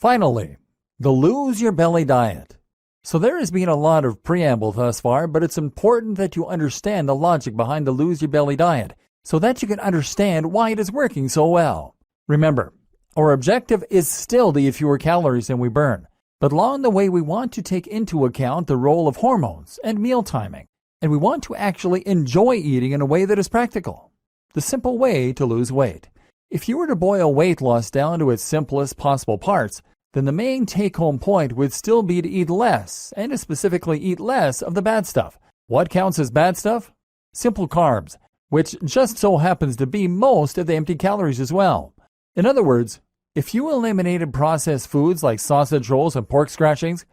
Finally, the lose your belly diet. So there has been a lot of preamble thus far, but it's important that you understand the logic behind the lose your belly diet so that you can understand why it is working so well. Remember, our objective is still to eat fewer calories than we burn, but along the way we want to take into account the role of hormones and meal timing, and we want to actually enjoy eating in a way that is practical. The simple way to lose weight. If you were to boil weight loss down to its simplest possible parts, then the main take-home point would still be to eat less, and to specifically eat less of the bad stuff. What counts as bad stuff? Simple carbs, which just so happens to be most of the empty calories as well. In other words, if you eliminated processed foods like sausage rolls and pork scratchings,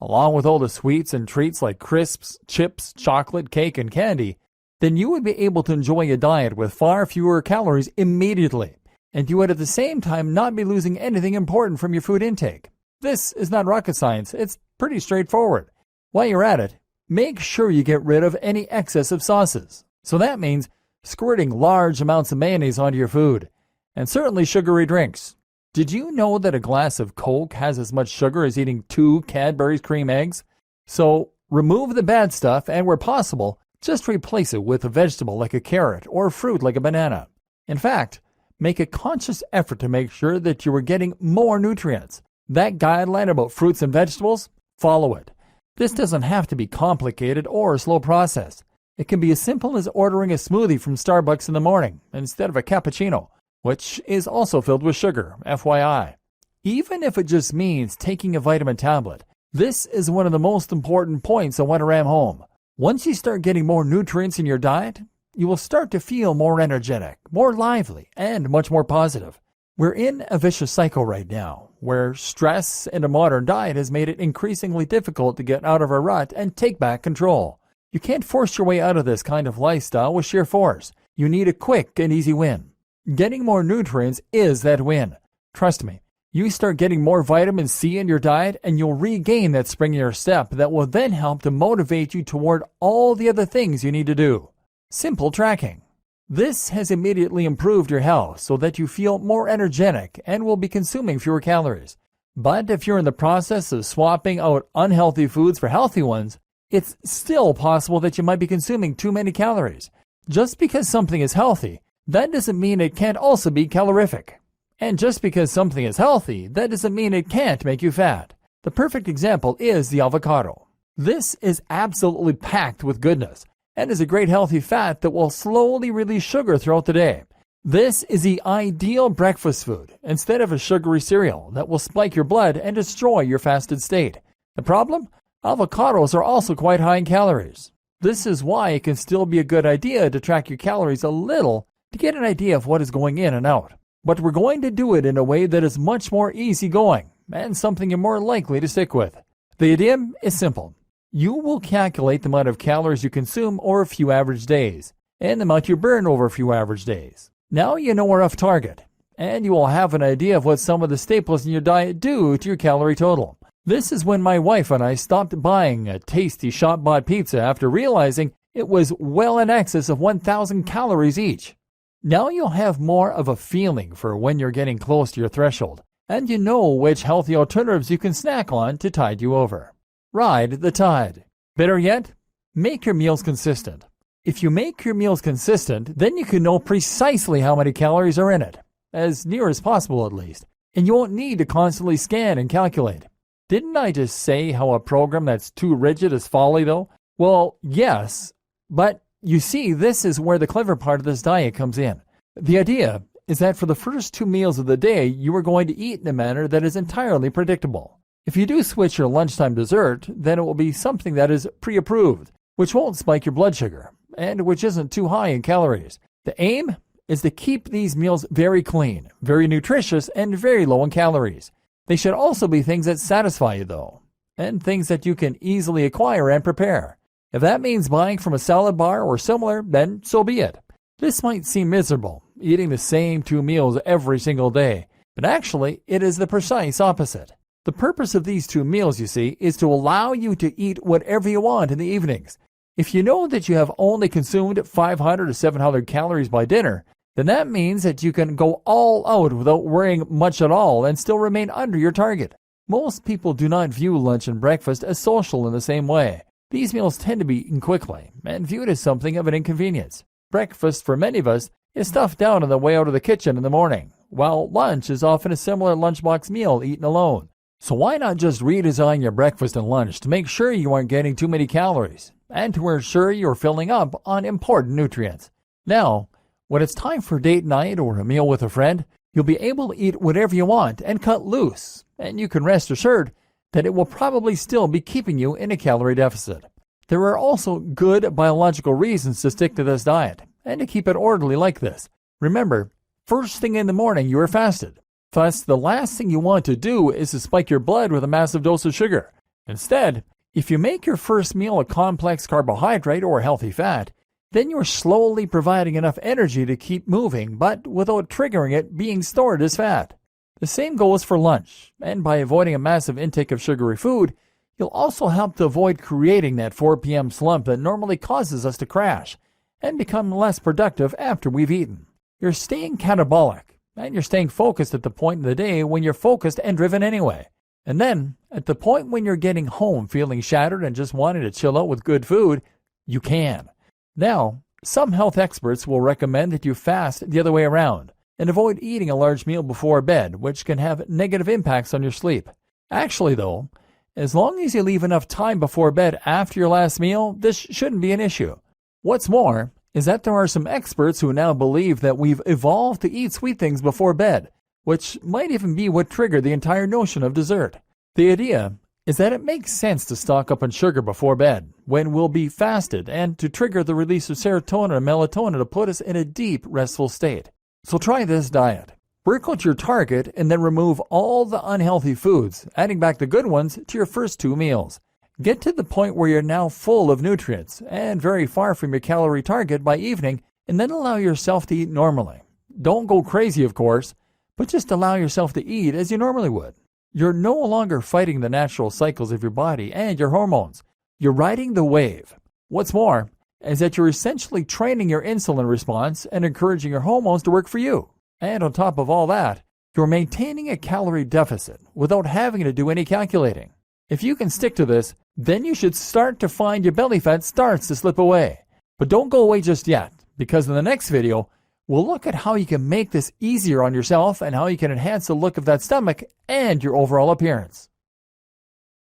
along with all the sweets and treats like crisps, chips, chocolate, cake, and candy, then you would be able to enjoy a diet with far fewer calories immediately, and you would at the same time not be losing anything important from your food intake. This is not rocket science, it's pretty straightforward. While you're at it, make sure you get rid of any excess of sauces. So that means squirting large amounts of mayonnaise onto your food, and certainly sugary drinks. Did you know that a glass of Coke has as much sugar as eating 2 Cadbury's cream eggs? So remove the bad stuff, and where possible, just replace it with a vegetable like a carrot or fruit like a banana. In fact, make a conscious effort to make sure that you are getting more nutrients. That guideline about fruits and vegetables, follow it. This doesn't have to be complicated or a slow process. It can be as simple as ordering a smoothie from Starbucks in the morning instead of a cappuccino, which is also filled with sugar, FYI. Even if it just means taking a vitamin tablet, this is one of the most important points I want to ram home. Once you start getting more nutrients in your diet, you will start to feel more energetic, more lively, and much more positive. We're in a vicious cycle right now, where stress and a modern diet has made it increasingly difficult to get out of a rut and take back control. You can't force your way out of this kind of lifestyle with sheer force. You need a quick and easy win. Getting more nutrients is that win. Trust me, you start getting more vitamin C in your diet and you'll regain that spring in your step that will then help to motivate you toward all the other things you need to do. Simple tracking. This has immediately improved your health so that you feel more energetic and will be consuming fewer calories. But if you're in the process of swapping out unhealthy foods for healthy ones, it's still possible that you might be consuming too many calories. Just because something is healthy, that doesn't mean it can't also be calorific. And just because something is healthy, that doesn't mean it can't make you fat. The perfect example is the avocado. This is absolutely packed with goodness and is a great healthy fat that will slowly release sugar throughout the day. This is the ideal breakfast food instead of a sugary cereal that will spike your blood and destroy your fasted state. The problem? Avocados are also quite high in calories. This is why it can still be a good idea to track your calories a little to get an idea of what is going in and out. But we're going to do it in a way that is much more easygoing and something you're more likely to stick with. The idea is simple. You will calculate the amount of calories you consume over a few average days and the amount you burn over a few average days. Now you know a rough target, and you will have an idea of what some of the staples in your diet do to your calorie total. This is when my wife and I stopped buying a tasty shop-bought pizza after realizing it was well in excess of 1,000 calories each. Now you'll have more of a feeling for when you're getting close to your threshold, and you know which healthy alternatives you can snack on to tide you over. Ride the tide. Better yet, make your meals consistent. If you make your meals consistent, then you can know precisely how many calories are in it, as near as possible at least, and you won't need to constantly scan and calculate. Didn't I just say how a program that's too rigid is folly, though? Well, yes, but you see, this is where the clever part of this diet comes in. The idea is that for the first 2 meals of the day, you are going to eat in a manner that is entirely predictable. If you do switch your lunchtime dessert, then it will be something that is pre-approved, which won't spike your blood sugar, and which isn't too high in calories. The aim is to keep these meals very clean, very nutritious, and very low in calories. They should also be things that satisfy you, though, and things that you can easily acquire and prepare. If that means buying from a salad bar or similar, then so be it. This might seem miserable, eating the same 2 meals every single day, but actually it is the precise opposite. The purpose of these 2 meals, you see, is to allow you to eat whatever you want in the evenings. If you know that you have only consumed 500 to 700 calories by dinner, then that means that you can go all out without worrying much at all and still remain under your target. Most people do not view lunch and breakfast as social in the same way. These meals tend to be eaten quickly and viewed as something of an inconvenience. Breakfast, for many of us, is stuffed down on the way out of the kitchen in the morning, while lunch is often a similar lunchbox meal eaten alone. So why not just redesign your breakfast and lunch to make sure you aren't getting too many calories and to ensure you're filling up on important nutrients? Now, when it's time for date night or a meal with a friend, you'll be able to eat whatever you want and cut loose, and you can rest assured that it will probably still be keeping you in a calorie deficit. There are also good biological reasons to stick to this diet and to keep it orderly like this. Remember, first thing in the morning you are fasted. Thus, the last thing you want to do is to spike your blood with a massive dose of sugar. Instead, if you make your first meal a complex carbohydrate or healthy fat, then you're slowly providing enough energy to keep moving, but without triggering it being stored as fat. The same goes for lunch, and by avoiding a massive intake of sugary food, you'll also help to avoid creating that 4 p.m. slump that normally causes us to crash and become less productive after we've eaten. You're staying catabolic, and you're staying focused at the point in the day when you're focused and driven anyway. And then, at the point when you're getting home feeling shattered and just wanting to chill out with good food, you can. Now, some health experts will recommend that you fast the other way around and avoid eating a large meal before bed, which can have negative impacts on your sleep. Actually, though, as long as you leave enough time before bed after your last meal, this shouldn't be an issue. What's more is that there are some experts who now believe that we've evolved to eat sweet things before bed, which might even be what triggered the entire notion of dessert. The idea is that it makes sense to stock up on sugar before bed when we'll be fasted and to trigger the release of serotonin and melatonin to put us in a deep, restful state. So try this diet. Work out your target and then remove all the unhealthy foods, adding back the good ones to your first 2 meals. Get to the point where you're now full of nutrients and very far from your calorie target by evening, and then allow yourself to eat normally. Don't go crazy, of course, but just allow yourself to eat as you normally would. You're no longer fighting the natural cycles of your body and your hormones. You're riding the wave. What's more is that you're essentially training your insulin response and encouraging your hormones to work for you. And on top of all that, you're maintaining a calorie deficit without having to do any calculating. If you can stick to this, then you should start to find your belly fat starts to slip away. But don't go away just yet, because in the next video, we'll look at how you can make this easier on yourself and how you can enhance the look of that stomach and your overall appearance.